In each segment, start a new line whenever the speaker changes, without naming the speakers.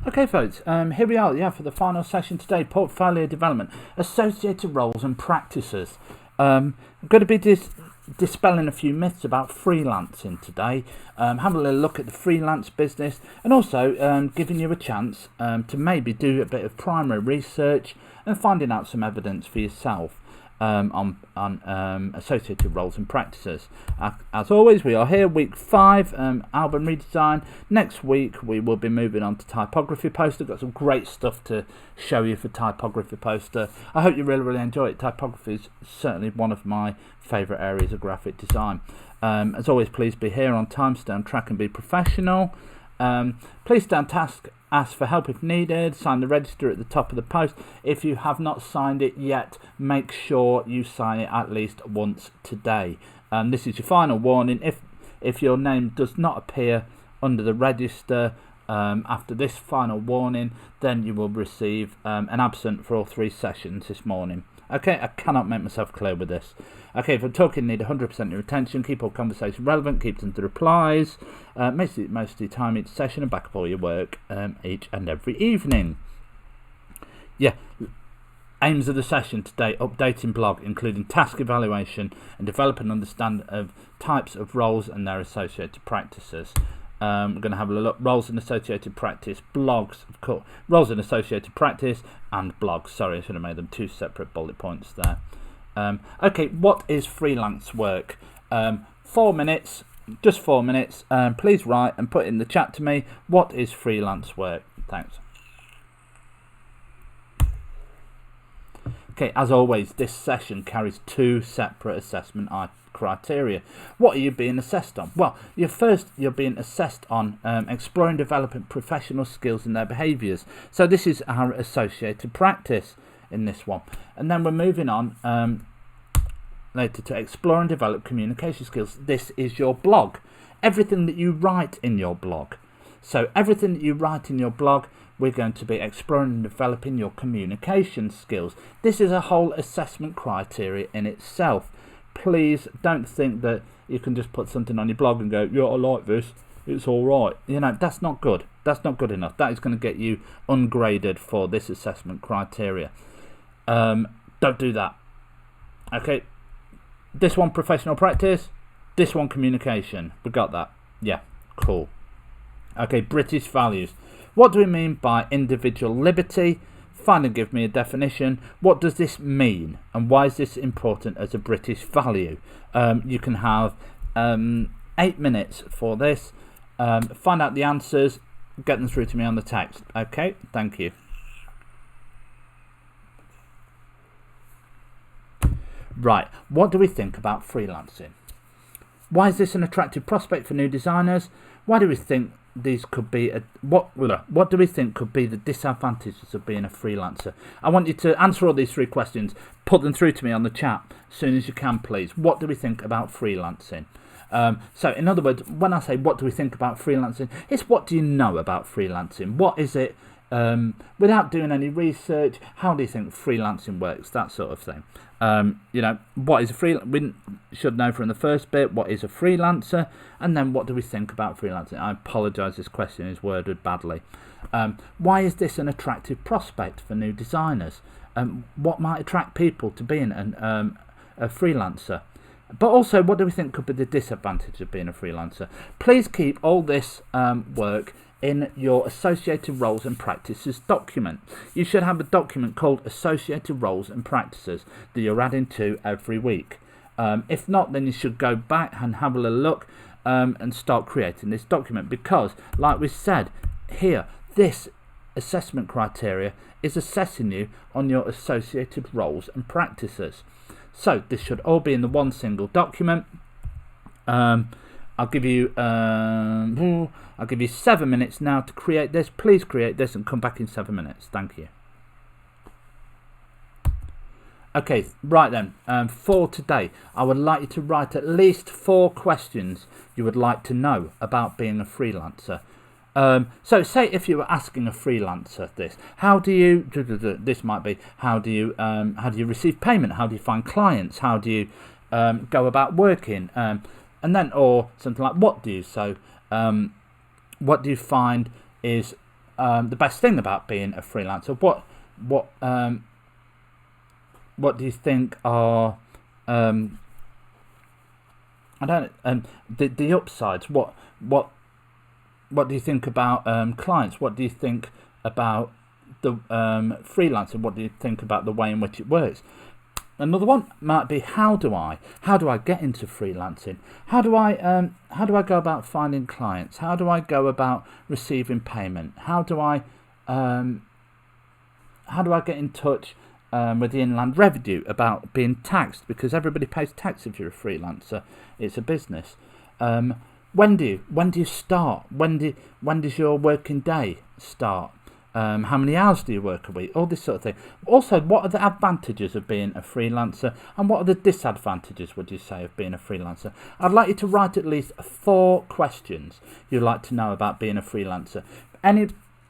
Okay, folks, here we are, for the final session today, portfolio development, associated roles and practices. I'm going to be dispelling a few myths about freelancing today, having a little look at the freelance business, and also giving you a chance to maybe do a bit of primary research and finding out some evidence for yourself on associated roles and practices. As always, we are here week 5, album redesign. Next week we will be moving on to typography poster. Got some great stuff to show you for typography poster. I hope you really enjoy it. Typography is certainly one of my favourite areas of graphic design. As always, please be here on time, stay on track and be professional. Please don't ask for help if needed. Sign the register at the top of the post. If you have not signed it yet, make sure you sign it at least once today. This is your final warning. If your name does not appear under the register after this final warning, then you will receive an absent for all 3 sessions this morning. Okay, I cannot make myself clear with this. Okay, if I'm talking, need 100% of your attention. Keep all conversation relevant. Keep them to replies. Most of the time each session, and back up all your work each and every evening. Aims of the session today: updating blog, including task evaluation and develop an understanding of types of roles and their associated practices. We're going to have a look roles and associated practice, blogs, of course, roles and associated practice and blogs. Sorry, I should have made them 2 separate bullet points there. Okay, what is freelance work? 4 minutes, just 4 minutes. Please write and put in the chat to me, what is freelance work? Thanks. Okay, as always, this session carries 2 separate assessment criteria. What are you being assessed on? Well, you're being assessed on exploring, developing professional skills and their behaviours. So this is our associated practice in this one. And then we're moving on later to explore and develop communication skills. This is your blog. Everything that you write in your blog. So everything that you write in your blog, we're going to be exploring and developing your communication skills. This is a whole assessment criteria in itself. Please don't think that you can just put something on your blog and go, yeah, I like this, it's all right. That's not good. That's not good enough. That is going to get you ungraded for this assessment criteria. Don't do that. Okay, this one professional practice, this one communication. We got that? Yeah, cool. Okay, British values. What do we mean by individual liberty? Find and give me a definition. What does this mean, and why is this important as a British value? You can have 8 minutes for this. Find out the answers, get them through to me on the text. Okay, thank you. Right, what do we think about freelancing? Why is this an attractive prospect for new designers? Why do we think these could be what do we think could be the disadvantages of being a freelancer? I want you to answer all these 3 questions. Put them through to me on the chat as soon as you can, please. What do we think about freelancing? So in other words, when I say what do we think about freelancing, it's what do you know about freelancing? What is it? Without doing any research, how do you think freelancing works? That sort of thing. What is a we should know from the first bit, what is a freelancer, and then what do we think about freelancing? I apologise, this question is worded badly. Why is this an attractive prospect for new designers? What might attract people to being a freelancer? But also, what do we think could be the disadvantage of being a freelancer? Please keep all this work in your associated roles and practices document. You should have a document called associated roles and practices that you're adding to every week. If not, then you should go back and have a little look and start creating this document, because like we said here, this assessment criteria is assessing you on your associated roles and practices. So this should all be in the one single document. I'll give you 7 minutes now to create this. Please create this and come back in 7 minutes. Thank you. Okay, right then, for today, I would like you to write at least 4 questions you would like to know about being a freelancer. So say if you were asking a freelancer this, how do you, this might be, how do you receive payment? How do you find clients? How do you go about working? And then, or something like, what do you? So what do you find is the best thing about being a freelancer? What do you think are the upsides? What do you think about clients? What do you think about the freelancer? What do you think about the way in which it works? Another one might be how do I get into freelancing? How do I go about finding clients? How do I go about receiving payment? How do I get in touch with the Inland Revenue about being taxed? Because everybody pays tax if you're a freelancer. It's a business. When do you start? When does your working day start? How many hours do you work a week? All this sort of thing. Also, what are the advantages of being a freelancer, and what are the disadvantages, would you say, of being a freelancer? I'd like you to write at least 4 questions you'd like to know about being a freelancer.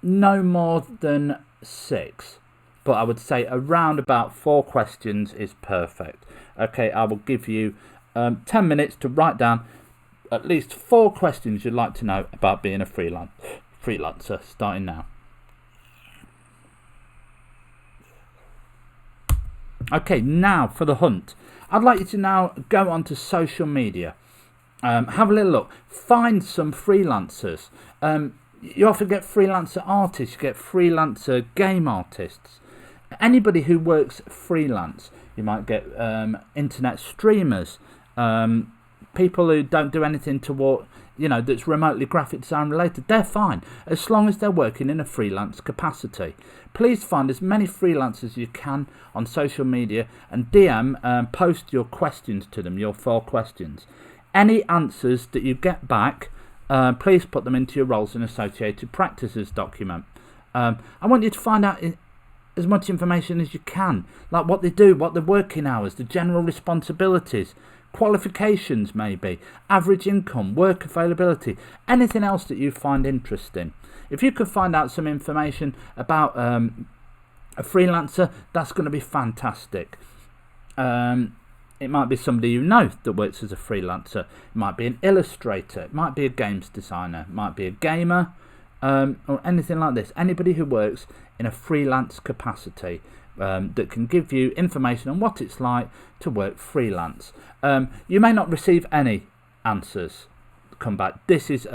No more than 6, but I would say around about 4 questions is perfect. Okay, I will give you 10 minutes to write down at least 4 questions you'd like to know about being a freelancer, starting now. Okay, now for the hunt. I'd like you to now go onto social media. Have a little look. Find some freelancers. You often get freelancer artists. You get freelancer game artists. Anybody who works freelance. You might get internet streamers. People who don't do anything toward, that's remotely graphic design related. They're fine as long as they're working in a freelance capacity. Please find as many freelancers as you can on social media and DM, post your questions to them, your 4 questions. Any answers that you get back, please put them into your roles and associated practices document. I want you to find out as much information as you can, like what they do, what their working hours, the general responsibilities, qualifications maybe, average income, work availability, anything else that you find interesting. If you could find out some information about a freelancer, that's going to be fantastic. It might be somebody you know that works as a freelancer. It might be an illustrator. It might be a games designer. It might be a gamer, or anything like this. Anybody who works in a freelance capacity that can give you information on what it's like to work freelance. You may not receive any answers come back. This is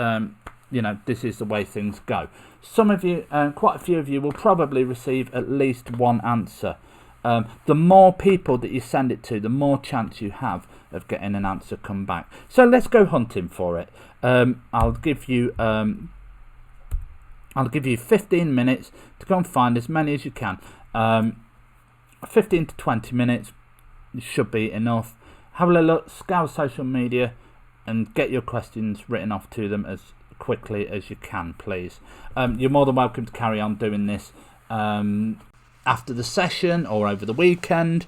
this is the way things go. Some of you, quite a few of you, will probably receive at least 1 answer. The more people that you send it to, the more chance you have of getting an answer come back. So let's go hunting for it. I'll give you 15 minutes to go and find as many as you can. 15 to 20 minutes should be enough. Have a little look, scour social media, and get your questions written off to them as quickly as you can, please. You're more than welcome to carry on doing this after the session or over the weekend.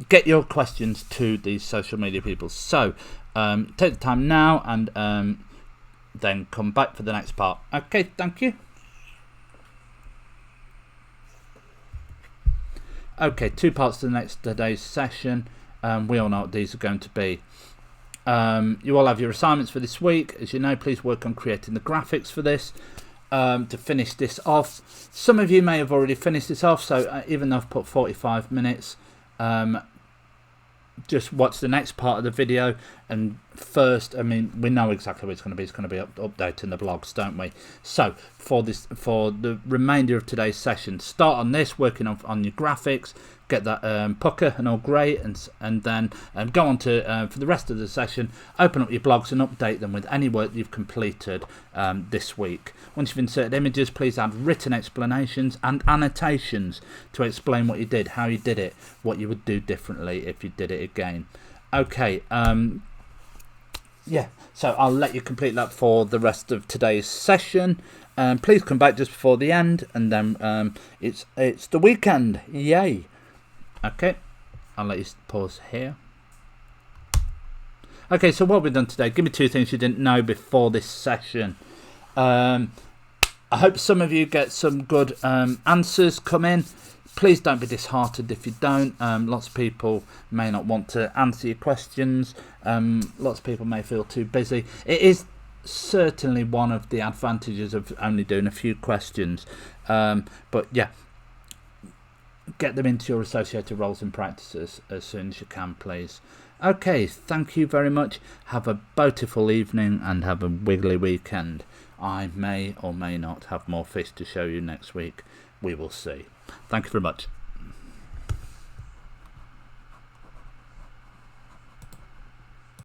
Get your questions to these social media people. So take the time now and then come back for the next part. Okay, thank you. Okay, 2 parts to today's session. We all know what these are going to be. You all have your assignments for this week. As you know, please work on creating the graphics for this to finish this off. Some of you may have already finished this off, so even though I've put 45 minutes, just watch the next part of the video. And first, we know exactly what it's going to be. It's going to be updating the blogs, don't we? So for the remainder of today's session, start on this, working on your graphics, get that pucker and all great, and then go on to for the rest of the session, open up your blogs and update them with any work you've completed this week. Once you've inserted images, please add written explanations and annotations to explain what you did, how you did it, what you would do differently if you did it again. Okay, so I'll let you complete that for the rest of today's session. Please come back just before the end, and then it's the weekend, yay. Okay, I'll let you pause here. Okay, so what we've done today, give me 2 things you didn't know before this session. I hope some of you get some good answers come in. Please don't be disheartened if you don't. Lots of people may not want to answer your questions. Lots of people may feel too busy. It is certainly one of the advantages of only doing a few questions. But yeah, get them into your associated roles and practices as soon as you can, please. Okay, thank you very much. Have a beautiful evening and have a wiggly weekend. I may or may not have more fish to show you next week. We will see. Thank you very much.